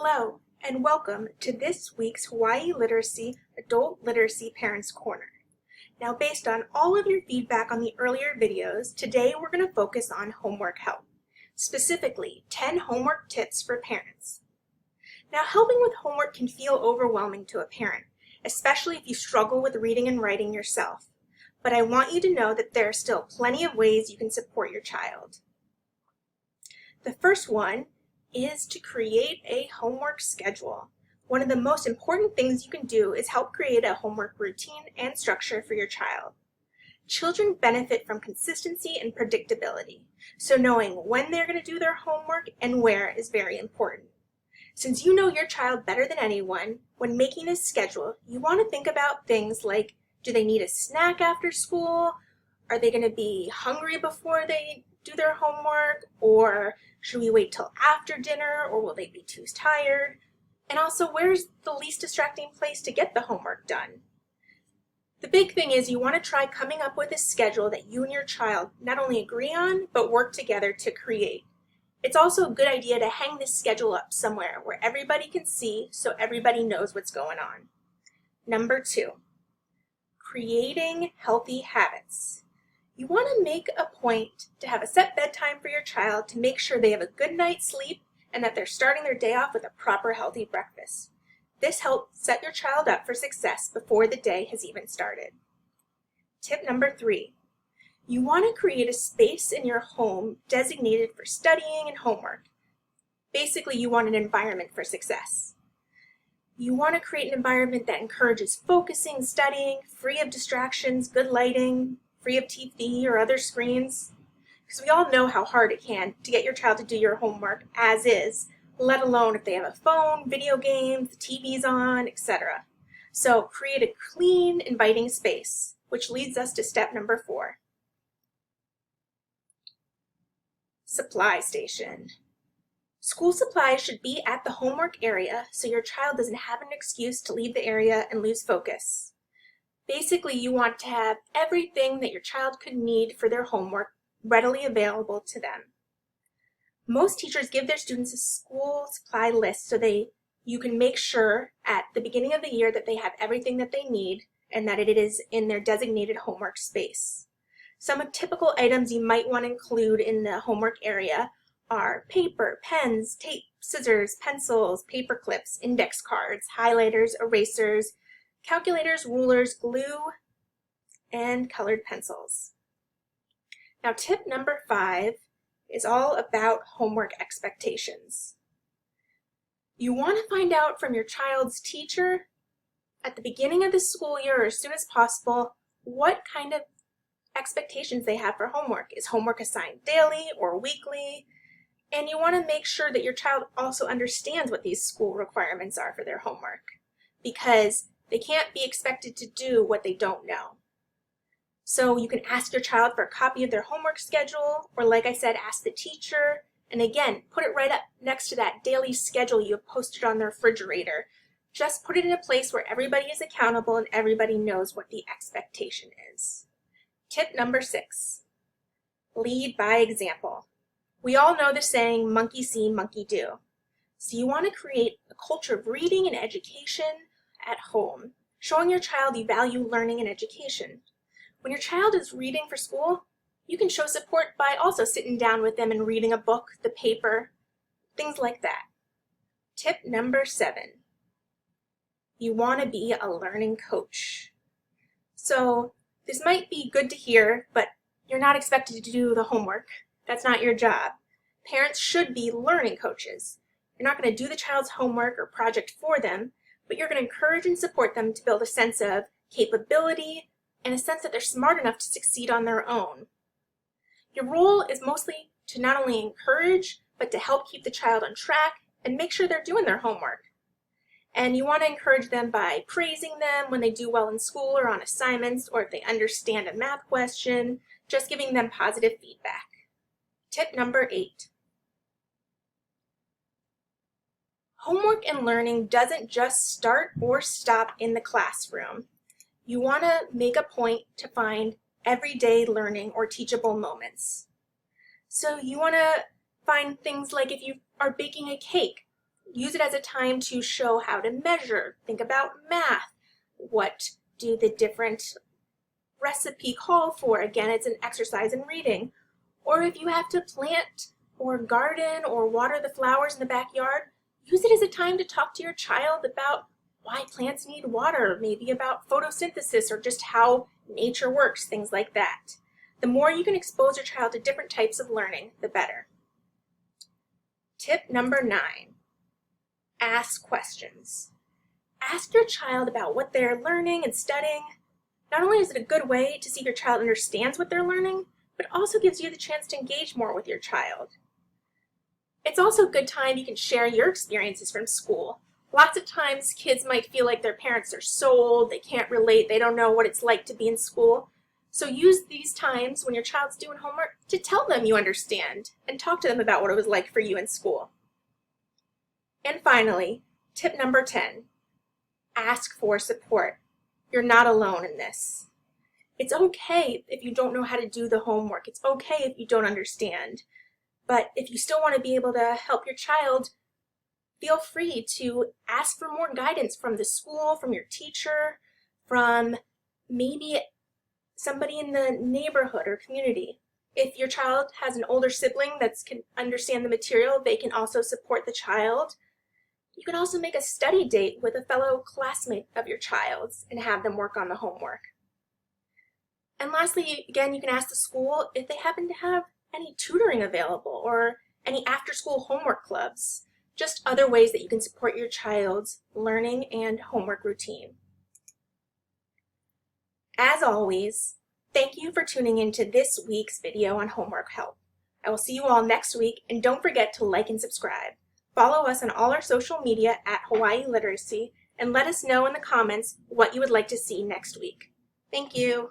Hello, and welcome to this week's Hawaii Literacy Adult Literacy Parents Corner. Now, based on all of your feedback on the earlier videos, today we're going to focus on homework help, specifically 10 homework tips for parents. Now, helping with homework can feel overwhelming to a parent, especially if you struggle with reading and writing yourself. But I want you to know that there are still plenty of ways you can support your child. The first one is to create a homework schedule. One of the most important things you can do is help create a homework routine and structure for your child. Children benefit from consistency and predictability, so knowing when they're going to do their homework and where is very important. Since you know your child better than anyone, when making a schedule, you want to think about things like, do they need a snack after school? Are they going to be hungry before they do their homework? Or should we wait till after dinner, or will they be too tired? And also, where's the least distracting place to get the homework done? The big thing is you want to try coming up with a schedule that you and your child not only agree on, but work together to create. It's also a good idea to hang this schedule up somewhere where everybody can see so everybody knows what's going on. Number 2, creating healthy habits. You want to make a point to have a set bedtime for your child to make sure they have a good night's sleep and that they're starting their day off with a proper healthy breakfast. This helps set your child up for success before the day has even started. Tip number 3, you want to create a space in your home designated for studying and homework. Basically, you want an environment for success. You want to create an environment that encourages focusing, studying, free of distractions, good lighting, free of TV or other screens, because we all know how hard it can to get your child to do your homework as is, let alone if they have a phone, video games, the TV's on, etc. So create a clean, inviting space, which leads us to step number 4. Supply station. School supplies should be at the homework area so your child doesn't have an excuse to leave the area and lose focus. Basically, you want to have everything that your child could need for their homework readily available to them. Most teachers give their students a school supply list so you can make sure at the beginning of the year that they have everything that they need and that it is in their designated homework space. Some typical items you might want to include in the homework area are paper, pens, tape, scissors, pencils, paper clips, index cards, highlighters, erasers, calculators, rulers, glue, and colored pencils. Now, tip number 5 is all about homework expectations. You want to find out from your child's teacher at the beginning of the school year or as soon as possible what kind of expectations they have for homework. Is homework assigned daily or weekly? And you want to make sure that your child also understands what these school requirements are for their homework, because they can't be expected to do what they don't know. So you can ask your child for a copy of their homework schedule, or like I said, ask the teacher. And again, put it right up next to that daily schedule you have posted on the refrigerator. Just put it in a place where everybody is accountable and everybody knows what the expectation is. Tip number 6, lead by example. We all know the saying, monkey see, monkey do. So you want to create a culture of reading and education at home, showing your child you value learning and education. When your child is reading for school, you can show support by also sitting down with them and reading a book, the paper, things like that. Tip number 7, you want to be a learning coach. So this might be good to hear, but you're not expected to do the homework. That's not your job. Parents should be learning coaches. You're not going to do the child's homework or project for them, but you're going to encourage and support them to build a sense of capability and a sense that they're smart enough to succeed on their own. Your role is mostly to not only encourage, but to help keep the child on track and make sure they're doing their homework. And you want to encourage them by praising them when they do well in school or on assignments, or if they understand a math question, just giving them positive feedback. Tip number 8. Homework and learning doesn't just start or stop in the classroom. You want to make a point to find everyday learning or teachable moments. So you want to find things like if you are baking a cake, Use it as a time to show how to measure. Think about math. What do the different recipe call for? Again, it's an exercise in reading. Or if you have to plant or garden or water the flowers in the backyard, use it as a time to talk to your child about why plants need water, maybe about photosynthesis or just how nature works, things like that. The more you can expose your child to different types of learning, the better. Tip number 9, ask questions. Ask your child about what they're learning and studying. Not only is it a good way to see if your child understands what they're learning, but also gives you the chance to engage more with your child. It's also a good time you can share your experiences from school. Lots of times kids might feel like their parents are so old, they can't relate, they don't know what it's like to be in school. So use these times when your child's doing homework to tell them you understand and talk to them about what it was like for you in school. And finally, tip number 10, ask for support. You're not alone in this. It's okay if you don't know how to do the homework. It's okay if you don't understand. But if you still want to be able to help your child, feel free to ask for more guidance from the school, from your teacher, from maybe somebody in the neighborhood or community. If your child has an older sibling that can understand the material, they can also support the child. You can also make a study date with a fellow classmate of your child's and have them work on the homework. And lastly, again, you can ask the school if they happen to have any tutoring available or any after-school homework clubs, just other ways that you can support your child's learning and homework routine. As always, thank you for tuning into this week's video on homework help. I will see you all next week, and don't forget to like and subscribe. Follow us on all our social media at Hawaii Literacy, and let us know in the comments what you would like to see next week. Thank you.